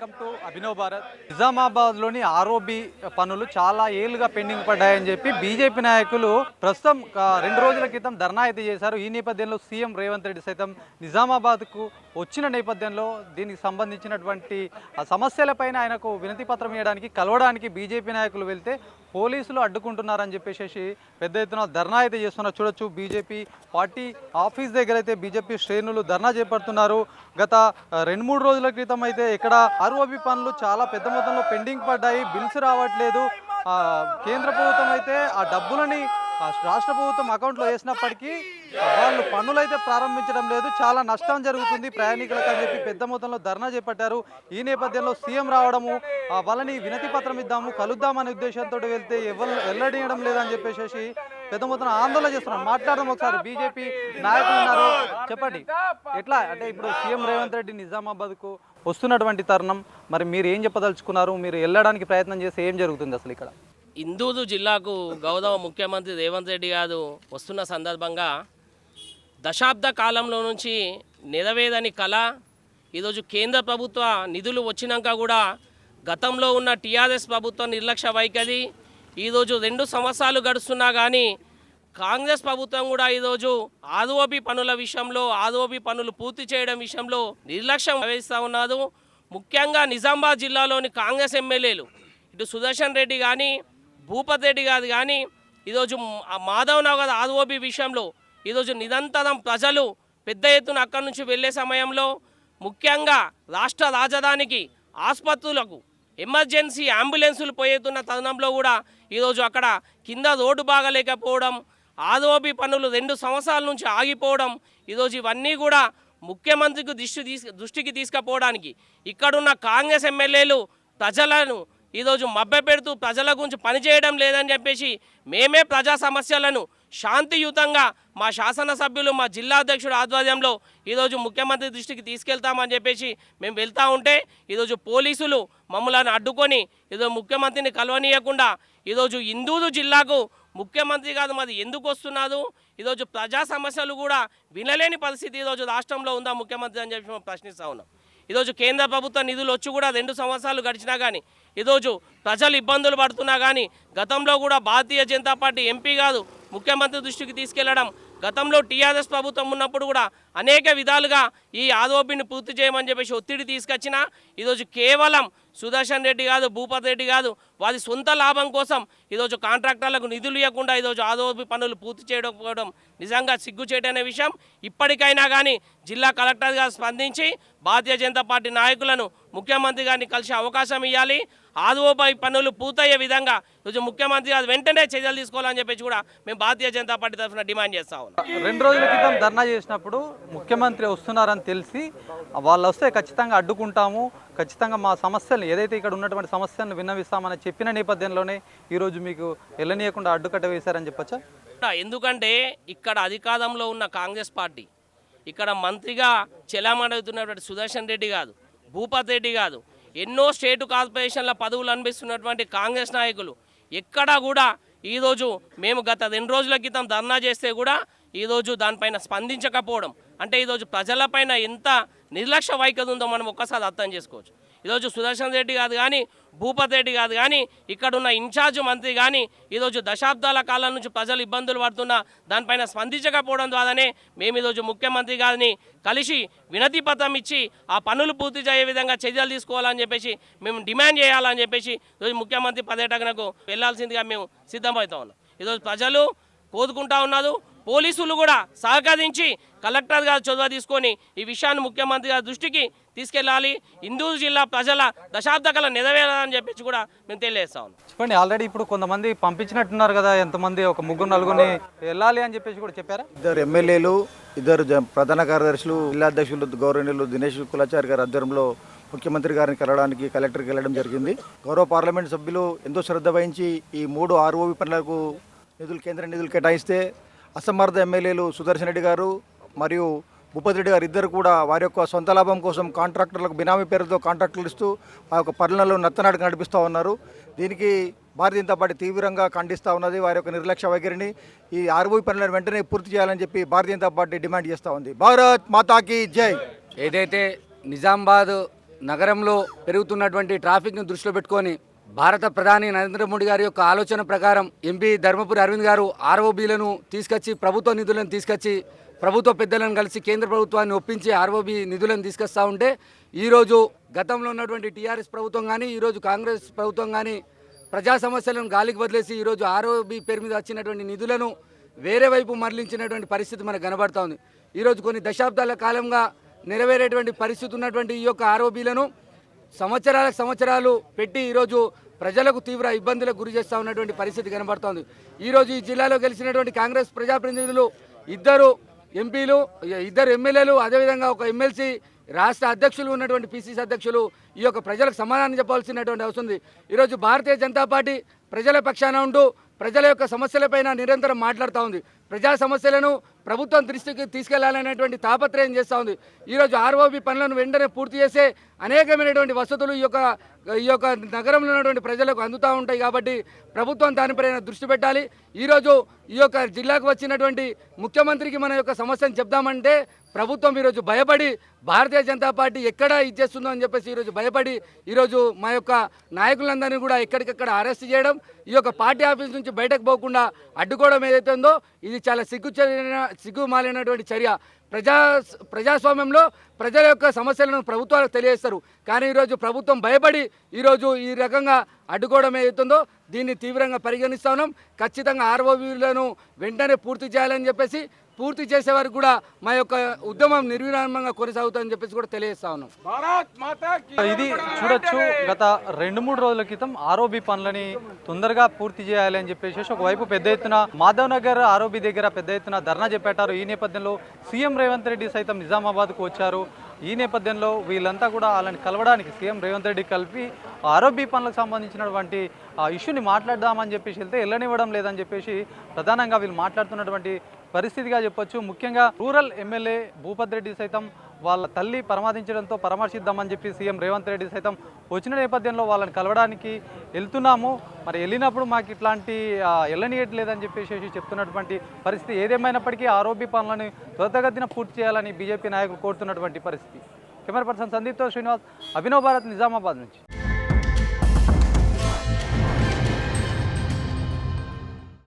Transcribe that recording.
Welcome to Abhinav Bharat. నిజామాబాద్లోని ROB పనులు చాలా ఏళ్లుగా పెండింగ్ పడ్డాయని చెప్పి బీజేపీ నాయకులు ప్రస్తుతం 2 రోజుల క్రితం ధర్నా అయితే చేశారు. ఈ నేపథ్యంలో సీఎం రేవంత్ రెడ్డి సైతం నిజామాబాద్కు వచ్చిన నేపథ్యంలో దీనికి సంబంధించినటువంటి సమస్యలపైన ఆయనకు వినతి పత్రం ఇవ్వడానికి కలవడానికి బీజేపీ నాయకులు వెళ్తే పోలీసులు అడ్డుకుంటున్నారని చెప్పేసి పెద్ద ఎత్తున ధర్నా అయితే చేస్తున్నారు. చూడొచ్చు, బీజేపీ పార్టీ ఆఫీస్ దగ్గర అయితే బీజేపీ శ్రేణులు ధర్నా చేపడుతున్నారు. గత 2-3 రోజుల క్రితం అయితే ఇక్కడ ఆర్ఓబి పనులు చాలా పెద్ద మొత్తంలో పెండింగ్ పడ్డాయి, బిల్స్ రావట్లేదు. కేంద్ర ప్రభుత్వం అయితే ఆ డబ్బులని రాష్ట్ర ప్రభుత్వం అకౌంట్లో వేసినప్పటికీ వాళ్ళు పనులు అయితే ప్రారంభించడం లేదు, చాలా నష్టం జరుగుతుంది ప్రయాణికులకు అని చెప్పి పెద్ద మొత్తంలో ధర్నా చేపట్టారు. ఈ నేపథ్యంలో సీఎం రావడము, వాళ్ళని వినతి పత్రం ఇద్దాము కలుద్దామనే ఉద్దేశంతో వెళ్తే ఎవరు వెల్లడియడం లేదని చెప్పేసి పెద్ద మొత్తం ఆందోళన చేస్తున్నారు. మాట్లాడడం ఒకసారి బీజేపీ నాయకులు ఉన్నారు, చెప్పండి ఎట్లా అంటే ఇప్పుడు సీఎం రేవంత్ రెడ్డి నిజామాబాద్కు వస్తున్నటువంటి తరుణం, మరి మీరు ఏం చెప్పదలుచుకున్నారు? మీరు వెళ్ళడానికి ప్రయత్నం చేస్తే ఏం జరుగుతుంది అసలు ఇక్కడ? ఇందూరు జిల్లాకు గౌరవ ముఖ్యమంత్రి రేవంత్ రెడ్డి గారు వస్తున్న సందర్భంగా దశాబ్ద కాలంలో నుంచి నెరవేరని కళ ఈరోజు కేంద్ర ప్రభుత్వ నిధులు వచ్చినాక కూడా గతంలో ఉన్న టీఆర్ఎస్ ప్రభుత్వ నిర్లక్ష్య వైఖరి ఈరోజు 2 సంవత్సరాలు గడుస్తున్నా కానీ కాంగ్రెస్ ప్రభుత్వం కూడా ఈరోజు ఆర్ఓబి పనుల విషయంలో ఆర్ఓబి పనులు పూర్తి చేయడం విషయంలో నిర్లక్ష్యం వహిస్తూ ఉన్నారు. ముఖ్యంగా నిజామాబాద్ జిల్లాలోని కాంగ్రెస్ ఎమ్మెల్యేలు ఇటు సుదర్శన్ రెడ్డి కానీ భూపత్ రెడ్డి గారు కానీ ఈరోజు మాధవ్ నగర్ ఆర్ఓబి విషయంలో ఈరోజు నిరంతరం ప్రజలు పెద్ద ఎత్తున అక్కడి నుంచి వెళ్ళే సమయంలో ముఖ్యంగా రాష్ట్ర రాజధానికి ఆసుపత్రులకు ఎమర్జెన్సీ అంబులెన్సులు పోయేతున్న తరుణంలో కూడా ఈరోజు అక్కడ కింద రోడ్డు బాగలేకపోవడం, ఆర్ఓబి పనులు 2 సంవత్సరాల నుంచి ఆగిపోవడం, ఈరోజు ఇవన్నీ కూడా ముఖ్యమంత్రికి దృష్టికి తీసుకుపోవడానికి ఇక్కడున్న కాంగ్రెస్ ఎమ్మెల్యేలు ప్రజలను ఈరోజు మభ్యపెడుతూ ప్రజల గురించి పనిచేయడం లేదని చెప్పేసి మేమే ప్రజా సమస్యలను శాంతియుతంగా మా శాసనసభ్యులు మా జిల్లా అధ్యక్షుడు ఆధ్వర్యంలో ఈరోజు ముఖ్యమంత్రి దృష్టికి తీసుకెళ్తామని చెప్పేసి మేము వెళ్తూ ఉంటే ఈరోజు పోలీసులు మమ్మల్ని అడ్డుకొని ఈరోజు ముఖ్యమంత్రిని కలవనీయకుండా ఈరోజు ఇందూరు జిల్లాకు ముఖ్యమంత్రి కాదు మరి ఎందుకు వస్తున్నారు? ఈరోజు ప్రజా సమస్యలు కూడా వినలేని పరిస్థితి ఈరోజు రాష్ట్రంలో ఉందా ముఖ్యమంత్రి అని చెప్పి మేము ప్రశ్నిస్తూ ఉన్నాం. ఈరోజు కేంద్ర ప్రభుత్వ నిధులు వచ్చి కూడా 2 సంవత్సరాలు గడిచినా కానీ ఈరోజు ప్రజలు ఇబ్బందులు పడుతున్నా కానీ గతంలో కూడా భారతీయ జనతా పార్టీ ఎంపీ కాదు ముఖ్యమంత్రి దృష్టికి తీసుకెళ్లడం, గతంలో టీఆర్ఎస్ ప్రభుత్వం ఉన్నప్పుడు కూడా అనేక విధాలుగా ఈ ఆర్ఓబిని పూర్తి చేయమని చెప్పేసి ఒత్తిడి తీసుకొచ్చినా ఈరోజు కేవలం సుదర్శన్ రెడ్డి కాదు భూపత్ రెడ్డి కాదు వారి సొంత లాభం కోసం ఈరోజు కాంట్రాక్టర్లకు నిధులు ఇవ్వకుండా ఈరోజు ఆర్ఓబి పనులు పూర్తి చేయకపోవడం నిజంగా సిగ్గుచేటనే విషయం. ఇప్పటికైనా కానీ జిల్లా కలెక్టర్ గారు స్పందించి భారతీయ జనతా పార్టీ నాయకులను ముఖ్యమంత్రి గారిని కలిసే అవకాశం ఇవ్వాలి. ఆర్ఓబి పనులు పూర్తయ్యే విధంగా ఈరోజు ముఖ్యమంత్రి గారు వెంటనే చర్యలు తీసుకోవాలని చెప్పేసి కూడా మేము భారతీయ జనతా పార్టీ తరఫున డిమాండ్ చేస్తా ఉన్నాం. 2 రోజుల క్రితం ధర్నా చేసినప్పుడు ముఖ్యమంత్రి వస్తున్నారని తెలిసి వాళ్ళు వస్తే ఖచ్చితంగా అడ్డుకుంటాము, ఖచ్చితంగా మా సమస్యలు ఏదైతే ఇక్కడ ఉన్నటువంటి సమస్యలను విన్నవిస్తామని చెప్పిన నేపథ్యంలోనే ఈరోజు మీకు వెళ్ళనీయకుండా అడ్డుకట్ట వేశారని చెప్పచ్చా? ఎందుకంటే ఇక్కడ అధికారంలో ఉన్న కాంగ్రెస్ పార్టీ ఇక్కడ మంత్రిగా చెలామణవుతున్నటువంటి సుదర్శన్ రెడ్డి కాదు భూపత్ రెడ్డి కాదు ఎన్నో స్టేట్ కార్పొరేషన్ల పదవులు అనిపిస్తున్నటువంటి కాంగ్రెస్ నాయకులు ఎక్కడా కూడా ఈరోజు మేము గత 2 రోజుల క్రితం ధర్నా చేస్తే కూడా ఈరోజు దానిపైన స్పందించకపోవడం అంటే ఈరోజు ప్రజలపైన ఎంత నిర్లక్ష్య వైఖరి ఉందో మనం ఒక్కసారి అర్థం చేసుకోవచ్చు. ఈరోజు సుదర్శన్ రెడ్డి కాదు కానీ భూపత్ రెడ్డి కాదు కానీ ఇక్కడున్న ఇన్ఛార్జ్ మంత్రి కానీ ఈరోజు దశాబ్దాల కాలం నుంచి ప్రజలు ఇబ్బందులు పడుతున్నా దానిపైన స్పందించకపోవడం ద్వారానే మేము ఈరోజు ముఖ్యమంత్రి గారిని కలిసి వినతి పత్రం ఇచ్చి ఆ పనులు పూర్తి చేసే విధంగా చర్యలు తీసుకోవాలని చెప్పేసి మేము డిమాండ్ చేయాలని చెప్పేసి ఈరోజు ముఖ్యమంత్రి పర్యటనకు వెళ్లాల్సిందిగా మేము సిద్ధమవుతా ఉన్నాం. ఈరోజు ప్రజలు కోరుకుంటా ఉన్నారు, పోలీసులు కూడా సహకరించి కలెక్టర్ గారు చొరవ తీసుకొని ఈ విషయాన్ని ముఖ్యమంత్రి గారి దృష్టికి తీసుకెళ్ళాలి. ఇందూరు జిల్లా ప్రజల దశాబ్ద కళ నెరవేరాలని చెప్పేసి కూడా మేము తెలియజేస్తా ఉన్నాం. చెప్పండి, ఆల్రెడీ ఇప్పుడు కొంతమంది పంపించినట్టున్నారు కదా, ఎంతమంది ఒక 3-4 వెళ్ళాలి అని చెప్పేసి కూడా చెప్పారా? 2 ఎమ్మెల్యేలు 2 ప్రధాన కార్యదర్శులు జిల్లా అధ్యక్షులు గౌరవనీయులు దినేష్ కులాచారి గారి ఆధ్వర్యంలో ముఖ్యమంత్రి గారిని కలవడానికి కలెక్టర్కి వెళ్ళడం జరిగింది. గౌరవ పార్లమెంట్ సభ్యులు ఎంతో శ్రద్ధ వహించి ఈ 3 ఆర్ఓబి పనులకు కేంద్ర నిధులు కేటాయిస్తే అసమర్థ ఎమ్మెల్యేలు సుదర్శన్ రెడ్డి గారు మరియు భూపత్ రెడ్డి గారు ఇద్దరు కూడా వారి యొక్క సొంత లాభం కోసం కాంట్రాక్టర్లకు బినామీ పేరుతో కాంట్రాక్టులు ఇస్తూ ఆ యొక్క పనులను నత్తనాటికి నడిపిస్తూ ఉన్నారు. దీనికి భారతీయ జనతా పార్టీ తీవ్రంగా ఖండిస్తూ ఉన్నది. వారి యొక్క నిర్లక్ష్య వైఖరిని ఈ ఆర్ఓబి పనులను వెంటనే పూర్తి చేయాలని చెప్పి భారతీయ జనతా పార్టీ డిమాండ్ చేస్తూ ఉంది. భారత్ మాతాకి జై. ఏదైతే నిజామాబాద్ నగరంలో పెరుగుతున్నటువంటి ట్రాఫిక్ను దృష్టిలో పెట్టుకొని భారత ప్రధాని నరేంద్ర మోడీ గారి యొక్క ఆలోచన ప్రకారం ఎంపీ ధర్మపురి అరవింద్ గారు ఆర్ఓబీలను తీసుకొచ్చి ప్రభుత్వ నిధులను తీసుకొచ్చి ప్రభుత్వ పెద్దలను కలిసి కేంద్ర ప్రభుత్వాన్ని ఒప్పించి ఆర్ఓబీ నిధులను తీసుకొస్తూ ఉంటే ఈరోజు గతంలో ఉన్నటువంటి టీఆర్ఎస్ ప్రభుత్వం కానీ ఈరోజు కాంగ్రెస్ ప్రభుత్వం కానీ ప్రజా సమస్యలను గాలికి వదిలేసి ఈరోజు ఆర్ఓబీ పేరు మీద వచ్చినటువంటి నిధులను వేరే వైపు మరలించినటువంటి పరిస్థితి మనకు కనబడతా ఉంది. ఈరోజు కొన్ని దశాబ్దాల కాలంగా నెరవేరేటువంటి పరిస్థితి ఉన్నటువంటి ఈ యొక్క ఆర్ఓబీలను సంవత్సరాలు పెట్టి ఈరోజు ప్రజలకు తీవ్ర ఇబ్బందులకు గురి చేస్తూ ఉన్నటువంటి పరిస్థితి కనబడుతోంది. ఈరోజు ఈ జిల్లాలో గెలిచినటువంటి కాంగ్రెస్ ప్రజాప్రతినిధులు ఇద్దరు ఎంపీలు, ఇద్దరు ఎమ్మెల్యేలు, అదేవిధంగా ఒక ఎమ్మెల్సీ, రాష్ట్ర అధ్యక్షులు ఉన్నటువంటి పిసిసి అధ్యక్షులు ఈ యొక్క ప్రజలకు సమాధానం చెప్పాల్సినటువంటి అవసరం ఉంది. ఈరోజు భారతీయ జనతా పార్టీ ప్రజల పక్షాన ఉంటూ ప్రజల యొక్క సమస్యలపైన నిరంతరం మాట్లాడుతూ ఉంది. ప్రజా సమస్యలను ప్రభుత్వం దృష్టికి తీసుకెళ్లాలనేటువంటి తాపత్రయం చేస్తూ ఉంది. ఈరోజు ఆర్ఓబీ పనులను వెంటనే పూర్తి చేసే అనేకమైనటువంటి వసతులు ఈ యొక్క నగరంలో ఉన్నటువంటి ప్రజలకు అందుతూ ఉంటాయి. కాబట్టి ప్రభుత్వం దానిపైన దృష్టి పెట్టాలి. ఈరోజు ఈ యొక్క జిల్లాకు వచ్చినటువంటి ముఖ్యమంత్రికి మన యొక్క సమస్యను చెప్దామంటే ప్రభుత్వం ఈరోజు భయపడి భారతీయ జనతా పార్టీ ఎక్కడ ఇచ్చేస్తుందో అని చెప్పేసి ఈరోజు భయపడి ఈరోజు మా యొక్క నాయకులందరినీ కూడా ఎక్కడికక్కడ అరెస్ట్ చేయడం, ఈ యొక్క పార్టీ ఆఫీస్ నుంచి బయటకు పోకుండా అడ్డుకోవడం ఏదైతే ఉందో ఇది చాలా సిగ్గుమాలినటువంటి చర్య. ప్రజాస్వామ్యంలో ప్రజల యొక్క సమస్యలను ప్రభుత్వాలకు తెలియజేస్తారు. కానీ ఈరోజు ప్రభుత్వం భయపడి ఈరోజు ఈ రకంగా అడ్డుకోవడం ఏదైతుందో దీన్ని తీవ్రంగా పరిగణిస్తా ఉన్నాం. ఖచ్చితంగా ఆర్ఓబీలను వెంటనే పూర్తి చేయాలని చెప్పేసి, పూర్తి చేసే వరకు కూడా మా యొక్క ఉద్యమం నిర్విరామంగా కొనసాగుతుందని చెప్పేసి కూడా తెలియజేస్తా ఉన్నాం. ఇది చూడొచ్చు, గత 2-3 రోజుల క్రితం ఆర్ఓబీ పనులని తొందరగా పూర్తి చేయాలి అని చెప్పేసి ఒకవైపు పెద్ద ఎత్తున మాధవ్ నగర్ ఆర్ఓబీ దగ్గర పెద్ద ఎత్తున ధర్నా చేపట్టారు. ఈ నేపథ్యంలో సీఎం రేవంత్ రెడ్డి సైతం నిజామాబాద్కు వచ్చారు. ఈ నేపథ్యంలో వీళ్ళంతా కూడా వాళ్ళని కలవడానికి సీఎం రేవంత్ రెడ్డి కలిపి ఆర్ఓబీ పనులకు సంబంధించినటువంటి ఇష్యూని మాట్లాడదామని చెప్పేసి వెళ్తే వెళ్ళనివ్వడం లేదని చెప్పేసి ప్రధానంగా వీళ్ళు మాట్లాడుతున్నటువంటి పరిస్థితిగా చెప్పొచ్చు. ముఖ్యంగా రూరల్ ఎమ్మెల్యే భూపత్ రెడ్డి సైతం వాళ్ళ తల్లి పరామర్శించడంతో పరామర్శిద్దామని చెప్పి సీఎం రేవంత్ రెడ్డి సైతం వచ్చిన నేపథ్యంలో వాళ్ళని కలవడానికి వెళ్తున్నాము. మరి వెళ్ళినప్పుడు మాకు ఇట్లాంటి వెళ్ళనియట్లేదని చెప్పేసి చెప్తున్నటువంటి పరిస్థితి. ఏదేమైనప్పటికీ ఆర్ఓబీ పనులను త్వరితగతిన పూర్తి చేయాలని బీజేపీ నాయకులు కోరుతున్నటువంటి పరిస్థితి. కెమెరా పర్సన్ సందీప్తో శ్రీనివాస్, అభినవ్ భారత్, నిజామాబాద్ నుంచి.